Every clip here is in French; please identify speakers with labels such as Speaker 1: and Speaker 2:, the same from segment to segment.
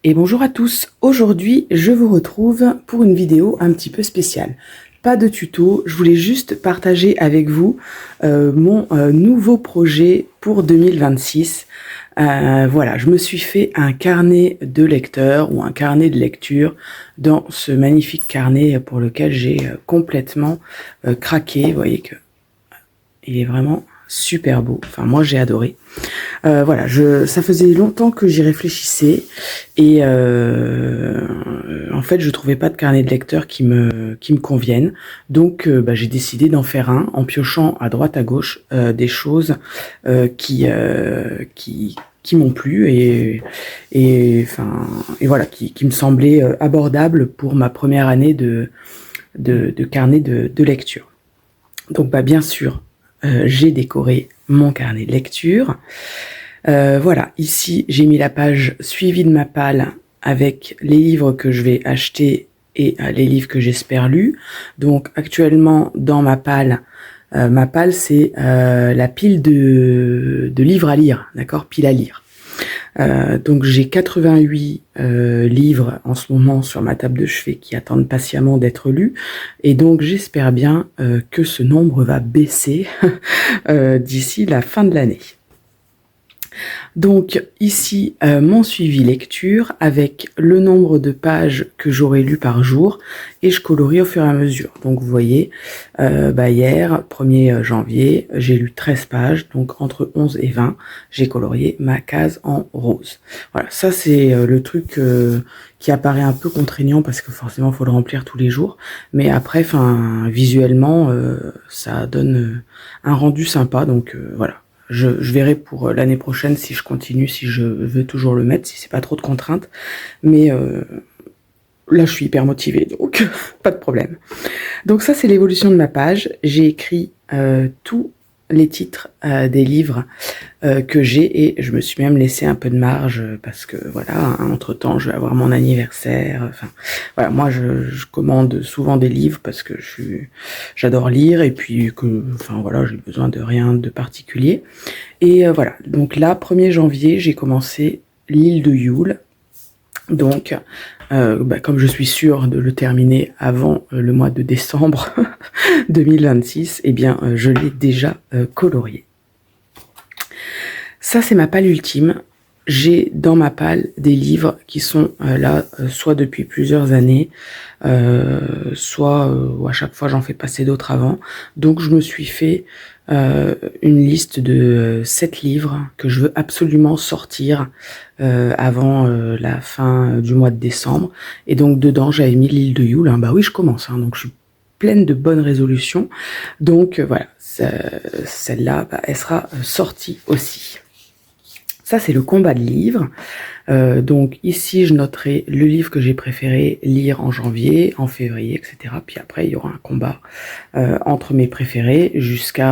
Speaker 1: Et bonjour à tous, aujourd'hui je vous retrouve pour une vidéo un petit peu spéciale. Pas de tuto, je voulais juste partager avec vous mon nouveau projet pour 2026. Voilà, je me suis fait un carnet de lecteur ou un carnet de lecture dans ce magnifique carnet pour lequel j'ai complètement craqué. Vous voyez que il est vraiment super beau, enfin moi j'ai adoré. Voilà, ça faisait longtemps que j'y réfléchissais et en fait je trouvais pas de carnet de lecteur qui me convienne, donc j'ai décidé d'en faire un en piochant à droite à gauche des choses qui m'ont plu et voilà qui me semblaient abordables pour ma première année de carnet de lecture. Donc bien sûr j'ai décoré mon carnet de lecture. Voilà, ici j'ai mis la page suivie de ma palle avec les livres que je vais acheter et les livres que j'espère lus. Donc actuellement dans ma palle c'est la pile de livres à lire, d'accord, pile à lire. Donc j'ai 88 livres en ce moment sur ma table de chevet qui attendent patiemment d'être lus, et donc j'espère bien que ce nombre va baisser d'ici la fin de l'année. Donc ici mon suivi lecture avec le nombre de pages que j'aurai lues par jour, et je colorie au fur et à mesure. Donc vous voyez, hier 1er janvier j'ai lu 13 pages, donc entre 11 et 20 j'ai colorié ma case en rose. Voilà, ça c'est le truc qui apparaît un peu contraignant parce que forcément il faut le remplir tous les jours, mais après visuellement ça donne un rendu sympa, donc voilà. Je verrai pour l'année prochaine si je continue, si je veux toujours le mettre, si c'est pas trop de contraintes. Mais là, je suis hyper motivée, donc pas de problème. Donc ça, c'est l'évolution de ma page. J'ai écrit tous les titres des livres que j'ai, et je me suis même laissé un peu de marge parce que voilà, entre-temps, je vais avoir mon anniversaire. Enfin, voilà, moi, je commande souvent des livres parce que j'adore lire, et puis que, enfin voilà, j'ai besoin de rien de particulier. Et voilà, donc là, 1er janvier, j'ai commencé l'île de Yule. Donc, comme je suis sûre de le terminer avant le mois de décembre 2026, eh bien, je l'ai déjà colorié. Ça, c'est ma palle ultime. J'ai dans ma palle des livres qui sont là, soit depuis plusieurs années, soit à chaque fois j'en fais passer d'autres avant. Donc je me suis fait une liste de 7 livres que je veux absolument sortir avant la fin du mois de décembre. Et donc dedans j'avais mis l'île de Yule. Bah oui, je commence, donc je suis pleine de bonnes résolutions. Donc voilà, celle-là, elle sera sortie aussi. Ça, c'est le combat de livres. Donc ici, je noterai le livre que j'ai préféré lire en janvier, en février, etc. Puis après, il y aura un combat entre mes préférés jusqu'au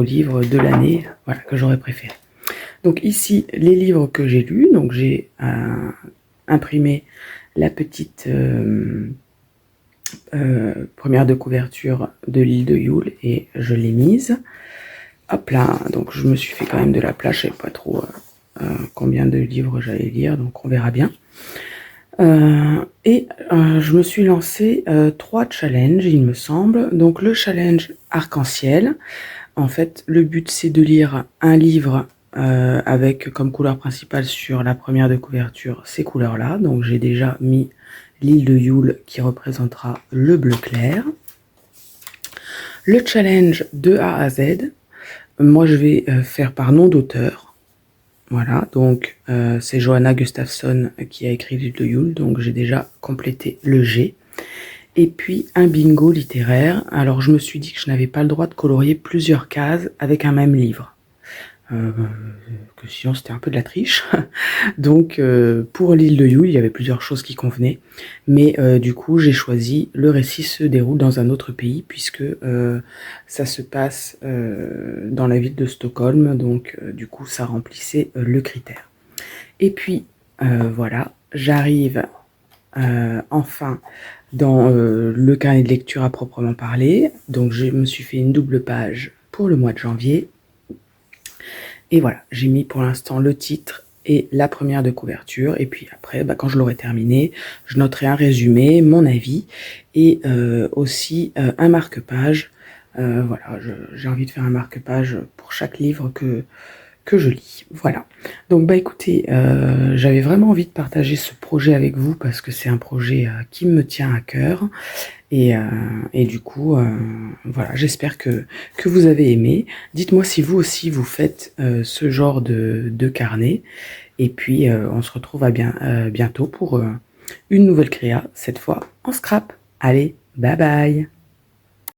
Speaker 1: livre de l'année, voilà, que j'aurais préféré. Donc ici, les livres que j'ai lus. Donc j'ai imprimé la petite première de couverture de l'île de Yule et je l'ai mise. Hop là, donc je me suis fait quand même de la place, je ne savais pas trop combien de livres j'allais lire, donc on verra bien. Je me suis lancé 3 challenges, il me semble. Donc le challenge arc-en-ciel, en fait le but c'est de lire un livre avec comme couleur principale sur la première de couverture ces couleurs là. Donc j'ai déjà mis l'île de Yule qui représentera le bleu clair. Le challenge de A à Z, moi je vais faire par nom d'auteur. Voilà, donc c'est Johanna Gustafsson qui a écrit l'île de Yule, donc j'ai déjà complété le G. Et puis un bingo littéraire. Alors je me suis dit que je n'avais pas le droit de colorier plusieurs cases avec un même livre. Que sinon c'était un peu de la triche. Donc pour l'île de Yule, il y avait plusieurs choses qui convenaient, mais du coup j'ai choisi le récit se déroule dans un autre pays, puisque ça se passe dans la ville de Stockholm, donc du coup ça remplissait le critère. Et puis voilà, j'arrive enfin dans le carnet de lecture à proprement parler. Donc je me suis fait une double page pour le mois de janvier. Et voilà, j'ai mis pour l'instant le titre et la première de couverture. Et puis après, quand je l'aurai terminé, je noterai un résumé, mon avis et aussi un marque-page. Voilà, j'ai envie de faire un marque-page pour chaque livre que je lis. Voilà. Donc écoutez, j'avais vraiment envie de partager ce projet avec vous parce que c'est un projet qui me tient à cœur. Et du coup, voilà, j'espère que vous avez aimé. Dites-moi si vous aussi vous faites ce genre de carnet. Et puis, on se retrouve bientôt pour une nouvelle créa, cette fois en scrap. Allez, bye bye!